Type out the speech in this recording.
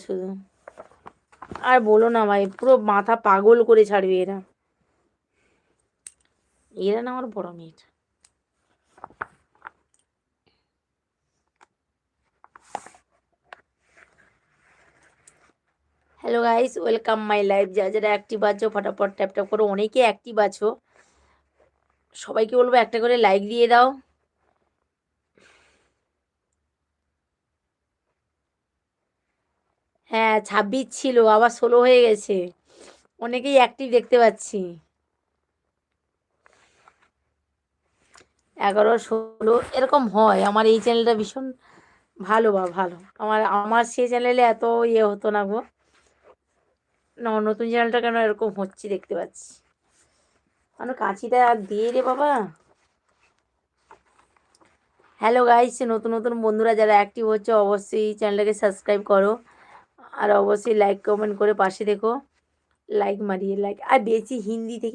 শুধু। আর বলো না ভাই, পুরো মাথা পাগল করে ছাড়বে এরা। এরা না আমার বড় মেয়েটা। Hello guys, welcome my life. যারা যারা অ্যাক্টিভ আছো ফটাফট ট্যাপ ট্যাপ করো। অনেকে অ্যাক্টিভ আছো, সবাইকে বলবো একটা করে লাইক দিয়ে দাও। হ্যাঁ 26 ছিল, আবার 16 হয়ে গেছে। অনেকেই অ্যাক্টিভ দেখতে পাচ্ছি। 11, 16 এরকম হয়। আমার এই চ্যানেলটা ভীষণ ভালো ভালো। আমার আমার সেই চ্যানেলে এত ইয়ে হতো না গো। না, আমার নতুন চ্যানেলটা কেন এরকম হচ্ছে দেখতে পাচ্ছি। আমার কাঁচিটা দিয়ে রে বাবা। হ্যালো গাইস, নতুন নতুন বন্ধুরা যারা অ্যাক্টিভ হচ্ছে অবশ্যই চ্যানেলটাকে সাবস্ক্রাইব করো। আর অবশ্যই লাইক কমেন্ট করে পাশে দেখো। লাইক মারিয়ে লাইক। আর বেশি হিন্দি থেকে